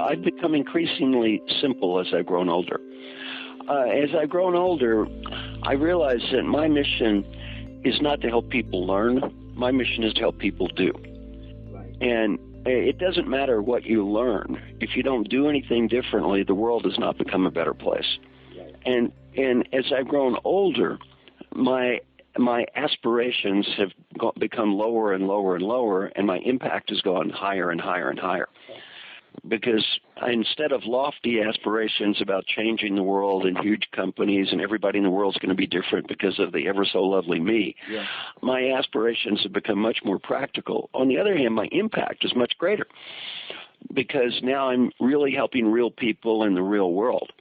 I've become increasingly simple as I've grown older. As I've grown older, I realize that my mission is not to help people learn. My mission is to help people do. Right. And it doesn't matter what you learn. If you don't do anything differently, the world does not become a better place. Right. And as I've grown older, my aspirations have become lower and lower and lower, and my impact has gone higher and higher and higher. Because instead of lofty aspirations about changing the world and huge companies and everybody in the world is going to be different because of the ever so lovely me, my aspirations have become much more practical. On the other hand, my impact is much greater because now I'm really helping real people in the real world.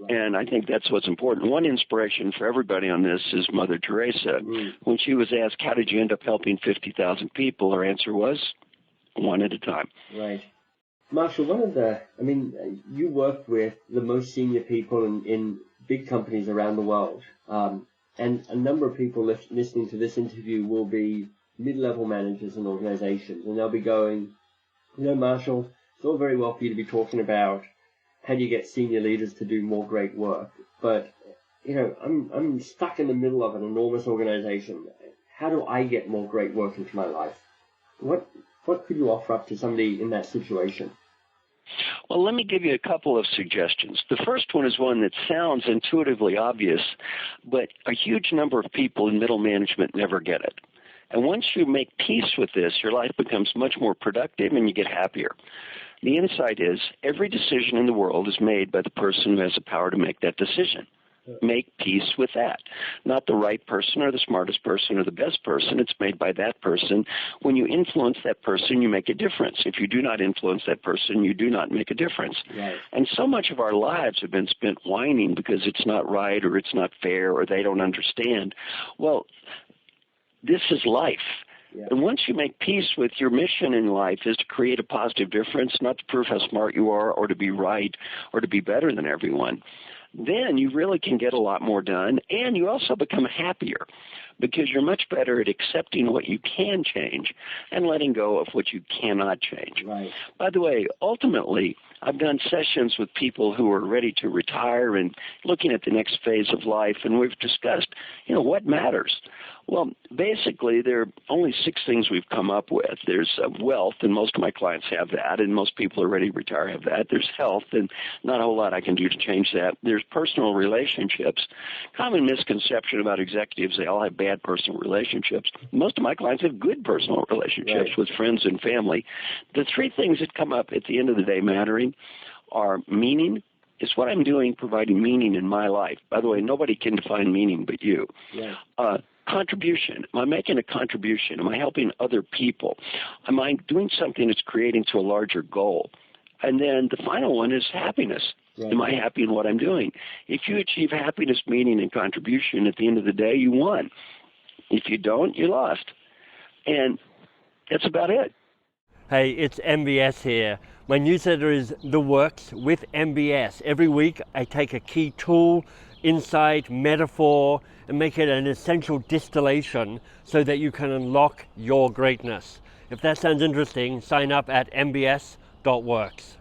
And I think that's what's important. One inspiration for everybody on this is Mother Teresa. When she was asked, how did you end up helping 50,000 people? Her answer was, one at a time. Right. Marshall, you work with the most senior people in big companies around the world. And a number of people listening to this interview will be mid-level managers in organizations. And they'll be going, Marshall, it's all very well for you to be talking about how do you get senior leaders to do more great work. But, I'm stuck in the middle of an enormous organization. How do I get more great work into my life? What could you offer up to somebody in that situation? Well, let me give you a couple of suggestions. The first one is one that sounds intuitively obvious, but a huge number of people in middle management never get it. And once you make peace with this, your life becomes much more productive and you get happier. The insight is every decision in the world is made by the person who has the power to make that decision. Make peace with that. Not the right person or the smartest person or the best person. It's made by that person. When you influence that person, you make a difference. If you do not influence that person, you do not make a difference. Right. And so much of our lives have been spent whining because it's not right or it's not fair or they don't understand. Well, this is life. Yeah. And once you make peace with your mission in life is to create a positive difference, not to prove how smart you are or to be right or to be better than everyone, then you really can get a lot more done, and you also become happier because you're much better at accepting what you can change and letting go of what you cannot change. Right. By the way, ultimately, I've done sessions with people who are ready to retire and looking at the next phase of life, and we've discussed, what matters. Well, basically, there are only 6 things we've come up with. There's wealth, and most of my clients have that, and most people who are ready to retire have that. There's health, and not a whole lot I can do to change that. There's personal relationships. Common misconception about executives, they all have bad personal relationships. Most of my clients have good personal relationships with friends and family. The 3 things that come up at the end of the day mattering are meaning. Is what I'm doing providing meaning in my life? By the way, nobody can define meaning but you. Yeah. Contribution. Am I making a contribution? Am I helping other people? Am I doing something that's creating to a larger goal? And then the final one is happiness. Right. Am I happy in what I'm doing? If you achieve happiness, meaning, and contribution, at the end of the day, you won. If you don't, you lost. And that's about it. Hey, it's MBS here. My newsletter is The Works with MBS. Every week I take a key tool, insight, metaphor, and make it an essential distillation so that you can unlock your greatness. If that sounds interesting, sign up at mbs.works.